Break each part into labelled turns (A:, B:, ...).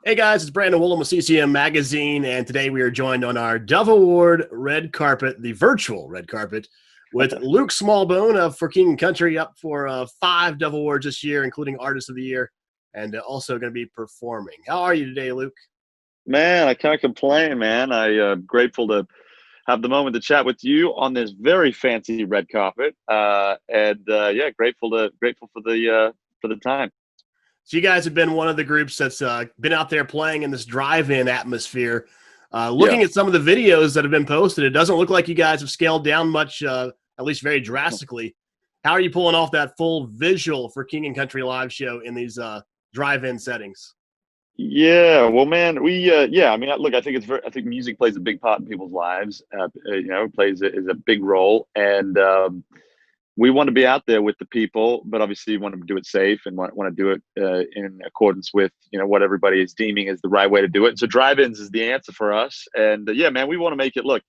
A: Hey guys, it's Brandon Woolham with CCM Magazine, and today we are joined on our Dove Award red carpet, the virtual red carpet, with Luke Smallbone of For King and Country, up for 5 Dove Awards this year, including Artist of the Year, and also going to be performing. How are you today, Luke?
B: Man, I can't complain, man. Grateful to have the moment to chat with you on this very fancy red carpet. Yeah, grateful for the time.
A: So you guys have been one of the groups that's been out there playing in this drive-in atmosphere.
B: Yeah.
A: Looking at some of the videos that have been posted, it doesn't look like you guys have scaled down much, at least very drastically. How are you pulling off that full visual for King and Country live show in these drive-in settings?
B: Yeah, well, man, I mean, look, I think music plays a big part in people's lives. It plays is a big role, and we want to be out there with the people, but obviously, want to do it safe and want to do it in accordance with what everybody is deeming as the right way to do it. And so, drive-ins is the answer for us. And yeah, man, we want to make it look.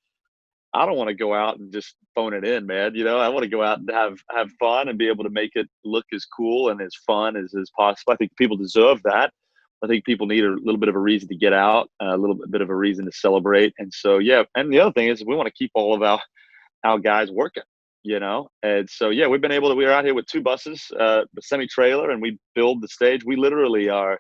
B: I don't want to go out and just phone it in, man. I want to go out and have fun and be able to make it look as cool and as fun as possible. I think people deserve that. I think people need a little bit of a reason to get out, a little bit of a reason to celebrate. And so, yeah. And the other thing is, we want to keep all of our guys working. And so, yeah, we are out here with 2 buses, a semi trailer, and we build the stage. We literally are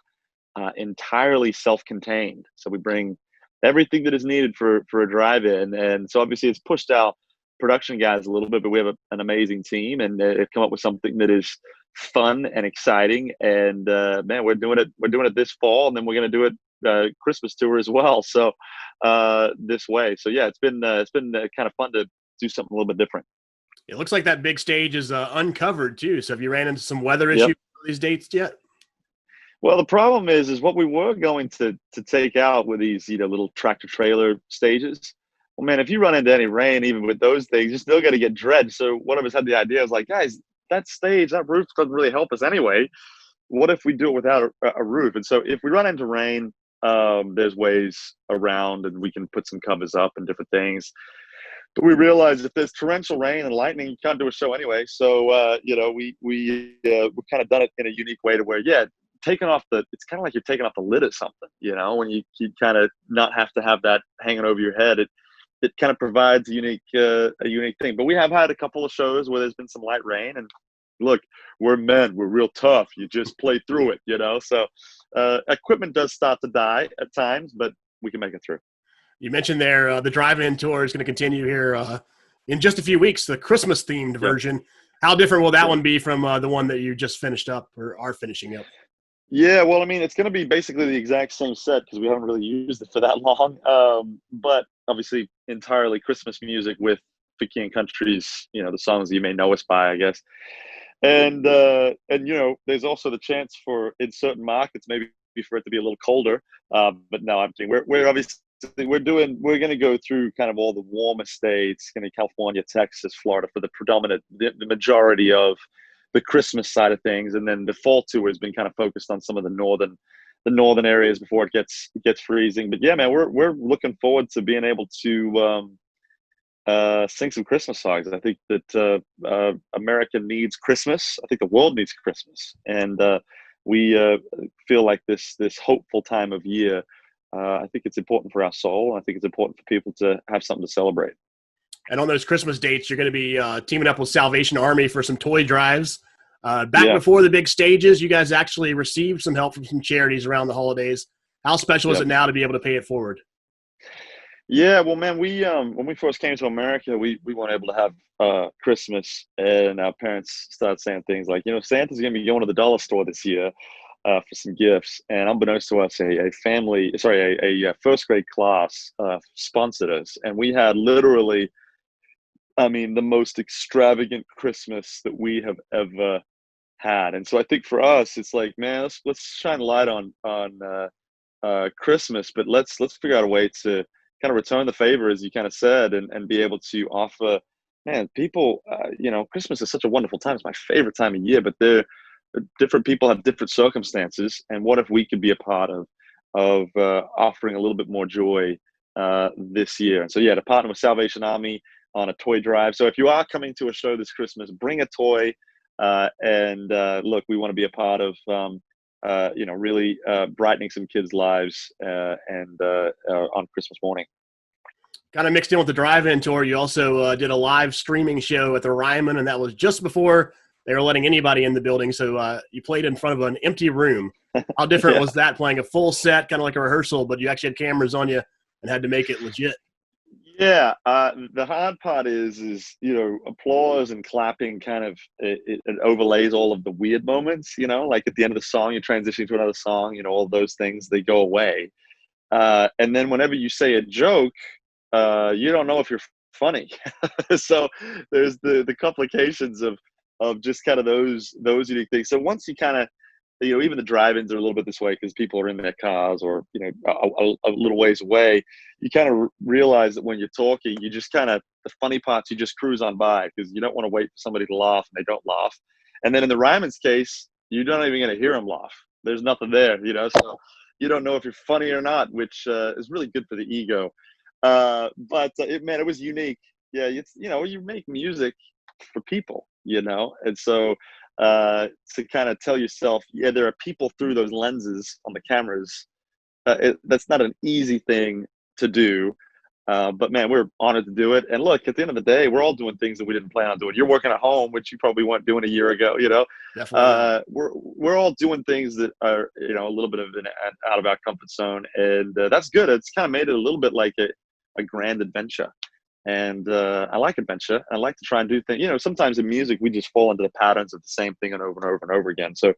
B: entirely self-contained. So we bring everything that is needed for a drive-in, and so obviously it's pushed out production guys a little bit, but we have an amazing team, and they've come up with something that is fun and exciting. And man, we're doing it. We're doing it this fall, and then we're going to do it Christmas tour as well. So this way, so yeah, it's been kind of fun to do something a little bit different.
A: It looks like that big stage is uncovered too. So have you ran into some weather
B: Yep.
A: issues for these dates yet?
B: Well, the problem is what we were going to take out with these, little tractor trailer stages. Well, man, if you run into any rain, even with those things, you're still going to get drenched. So one of us had the idea. I was like, guys, that stage, that roof doesn't really help us anyway. What if we do it without a roof? And so if we run into rain, there's ways around, and we can put some covers up and different things. But we realized if there's torrential rain and lightning, you can't do a show anyway. So we kind of done it in a unique way to where, yeah, taking off it's kind of like you're taking off the lid of something, when you kind of not have to have that hanging over your head. It kind of provides a unique thing. But we have had a couple of shows where there's been some light rain, and look, we're men, we're real tough. You just play through it. So equipment does start to die at times, but we can make it through.
A: You mentioned there the drive-in tour is going to continue here in just a few weeks, the Christmas-themed
B: Yep.
A: version. How different will that
B: Yep.
A: one be from the one that you just finished up or are finishing up?
B: Yeah, well, I mean, it's going to be basically the exact same set because we haven't really used it for that long. But obviously, entirely Christmas music with Vicky and Country's, the songs you may know us by, I guess. And there's also the chance for in certain markets maybe for it to be a little colder. But no, I'm saying we're obviously we're going to go through kind of all the warmer states, kind of California, Texas, Florida for the majority of the Christmas side of things, and then the fall tour has been kind of focused on some of the northern areas before it gets freezing. But yeah, man, we're looking forward to being able to sing some Christmas songs. I think that America needs Christmas. I think the world needs Christmas, and we feel like this hopeful time of year. I think it's important for our soul. I think it's important for people to have something to celebrate.
A: And on those Christmas dates, you're going to be teaming up with Salvation Army for some toy drives. Back
B: Yeah.
A: before the big stages, you guys actually received some help from some charities around the holidays. How special is
B: Yep.
A: it now to be able to pay it forward?
B: Yeah, well, man, we when we first came to America, we weren't able to have Christmas, and our parents started saying things like, Santa's gonna be going to the dollar store this year for some gifts, and unbeknownst to us, a first grade class sponsored us, and we had literally, I mean, the most extravagant Christmas that we have ever had. And so I think for us, it's like, man, let's shine a light on Christmas, but let's figure out a way to kind of return the favor, as you kind of said, and be able to offer, man, people, Christmas is such a wonderful time. It's my favorite time of year, but different people have different circumstances. And what if we could be a part of offering a little bit more joy this year? And so, yeah, to partner with Salvation Army on a toy drive. So if you are coming to a show this Christmas, bring a toy. And look, we want to be a part of really brightening some kids' lives and on Christmas morning.
A: Kind of mixed in with the drive-in tour. You also did a live streaming show at the Ryman, and that was just before they were letting anybody in the building. So you played in front of an empty room. How different
B: Yeah.
A: was that, playing a full set, kind of like a rehearsal, but you actually had cameras on you and had to make it legit?
B: Yeah, the hard part is applause and clapping kind of it overlays all of the weird moments. Like at the end of the song, you're transitioning to another song. All those things, they go away. And then whenever you say a joke, you don't know if you're funny. So there's the complications of just kind of those unique things. So once you kind of even the drive-ins are a little bit this way because people are in their cars or a little ways away. You kind of realize that when you're talking, you just kind of the funny parts you just cruise on by because you don't want to wait for somebody to laugh and they don't laugh. And then in the Ryman's case, you're not even going to hear them laugh. There's nothing there, so you don't know if you're funny or not, which is really good for the ego. But it was unique. Yeah, it's you make music for people, and so to kind of tell yourself, yeah, there are people through those lenses on the cameras. That's not an easy thing to do. But man, we're honored to do it. And look, at the end of the day, we're all doing things that we didn't plan on doing. You're working at home, which you probably weren't doing a year ago.
A: Definitely not.
B: We're all doing things that are a little bit of out of our comfort zone, and that's good. It's kind of made it a little bit like a grand adventure. And I like adventure. I like to try and do things. Sometimes in music, we just fall into the patterns of the same thing and over and over and over again. So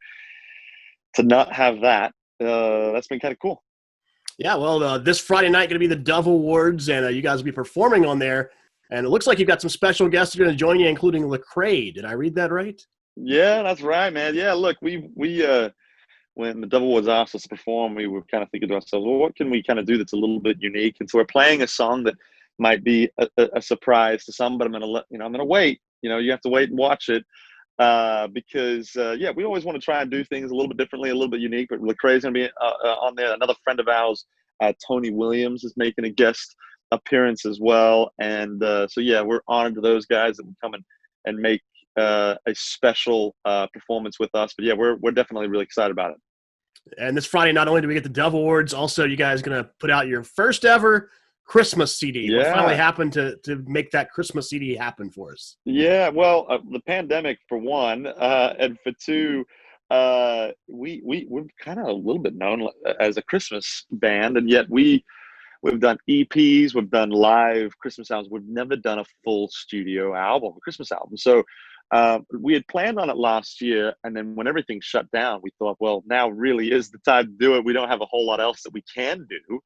B: to not have that, that's been kind of cool.
A: Yeah, well, this Friday night going to be the Dove Awards, and you guys will be performing on there. And it looks like you've got some special guests who are going to join you, including Lecrae. Did I read that right?
B: Yeah, that's right, man. Yeah, look, we when the Dove Awards asked us to perform, we were kind of thinking to ourselves, well, what can we kind of do that's a little bit unique? And so we're playing a song that might be a surprise to some, but I'm gonna wait. You have to wait and watch it because we always want to try and do things a little bit differently, a little bit unique. But Lecrae's gonna be on there. Another friend of ours, Tony Williams, is making a guest appearance as well. And so we're honored to those guys that would come and make a special performance with us. But we're definitely really excited about it.
A: And this Friday, not only do we get the Dove Awards, also you guys going to put out your first ever Christmas CD. What finally happened to make that Christmas CD happen for us?
B: Yeah, well, the pandemic for one, and for two, we're kind of a little bit known as a Christmas band, and yet we've done EPs, we've done live Christmas albums. We've never done a full studio album, a Christmas album. So we had planned on it last year, and then when everything shut down, we thought, well, now really is the time to do it. We don't have a whole lot else that we can do.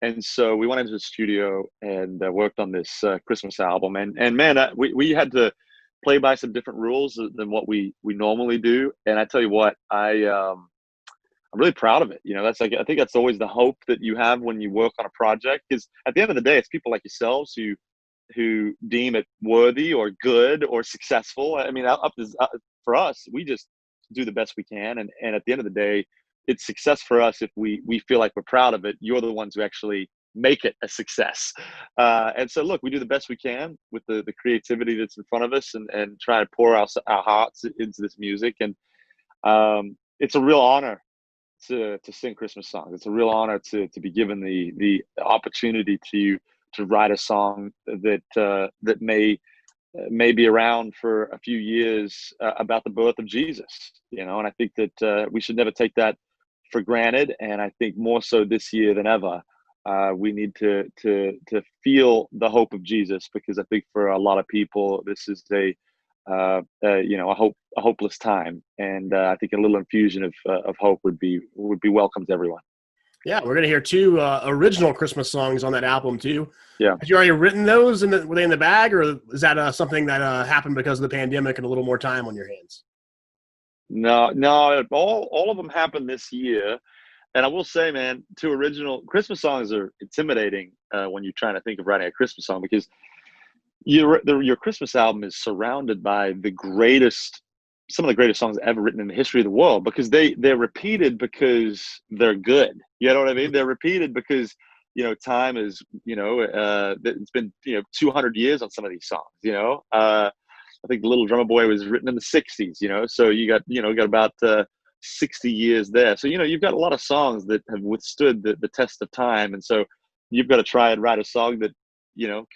B: And so we went into the studio and worked on this Christmas album. And man, we had to play by some different rules than what we normally do. And I tell you what, I'm really proud of it. That's I think that's always the hope that you have when you work on a project, because at the end of the day, it's people like yourselves who deem it worthy or good or successful. I mean, for us, we just do the best we can. And at the end of the day, it's success for us if we feel like we're proud of it. You're the ones who actually make it a success. And so, look, we do the best we can with the creativity that's in front of us and try to pour our hearts into this music. And it's a real honor to sing Christmas songs. It's a real honor to be given the opportunity to write a song that may be around for a few years about the birth of Jesus. And I think that we should never take that for granted. And I think more so this year than ever, we need to feel the hope of Jesus, because I think for a lot of people, this is a hopeless time. And I think a little infusion of hope would be welcome to everyone.
A: Yeah, we're going to hear two original Christmas songs on that album too.
B: Yeah.
A: Have you already written those? Were they in the bag, or is that something that happened because of the pandemic and a little more time on your hands?
B: No, all of them happened this year. And I will say, man, two original Christmas songs are intimidating when you're trying to think of writing a Christmas song, because your Christmas album is surrounded by some of the greatest songs ever written in the history of the world, because they're repeated because they're good. You know what I mean? They're repeated because, time is, it's been, 200 years on some of these songs, I think Little Drummer Boy was written in the 60s, so you got about 60 years there. So, you've got a lot of songs that have withstood the test of time. And so you've got to try and write a song that,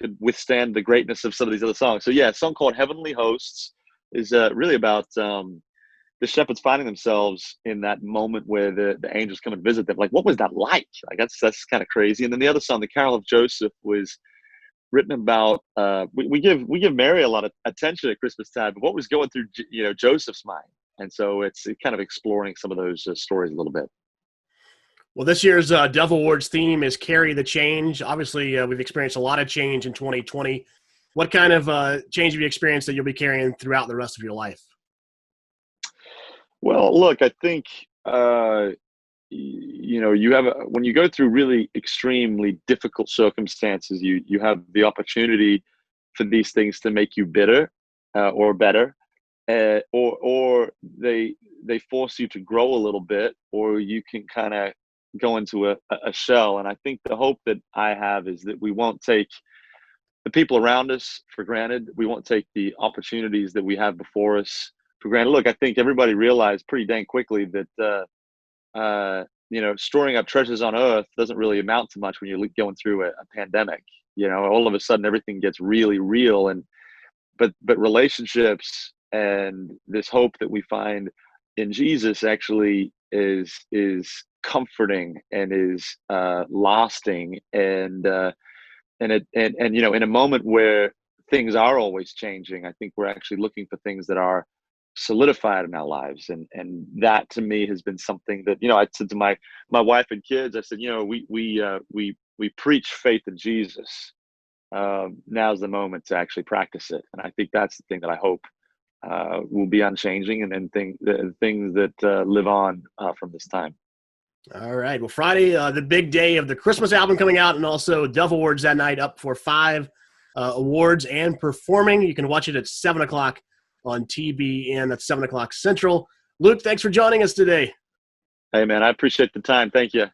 B: could withstand the greatness of some of these other songs. So yeah, a song called Heavenly Hosts is really about the shepherds finding themselves in that moment where the angels come and visit them. Like, what was that like? Like, that's kind of crazy. And then the other song, The Carol of Joseph, was written about we give Mary a lot of attention at Christmas time, but what was going through Joseph's mind. And so it's kind of exploring some of those stories a little bit.
A: Well, this year's Dove Awards theme is Carrie the Change. Obviously, we've experienced a lot of change in 2020. What kind of change have you experienced that you'll be carrying throughout the rest of your life?
B: Well, look, I think you have when you go through really extremely difficult circumstances, you have the opportunity for these things to make you bitter or better, or they force you to grow a little bit, or you can kind of go into a shell. And I think the hope that I have is that we won't take the people around us for granted. We won't take the opportunities that we have before us for granted. Look, I think everybody realized pretty dang quickly that storing up treasures on earth doesn't really amount to much when you're going through a pandemic. All of a sudden everything gets really real, but relationships and this hope that we find in Jesus actually is comforting and is lasting, and in a moment where things are always changing, I think we're actually looking for things that are solidified in our lives, and that to me has been something that I said to my wife and kids. I said, we preach faith in Jesus. Now's the moment to actually practice it, and I think that's the thing that I hope will be unchanging, and the things that live on from this time.
A: All right. Well, Friday, the big day of the Christmas album coming out, and also Dove Awards that night, up for 5 awards and performing. You can watch it at 7 o'clock on TBN. That's 7 o'clock Central. Luke, thanks for joining us today.
B: Hey, man, I appreciate the time. Thank you.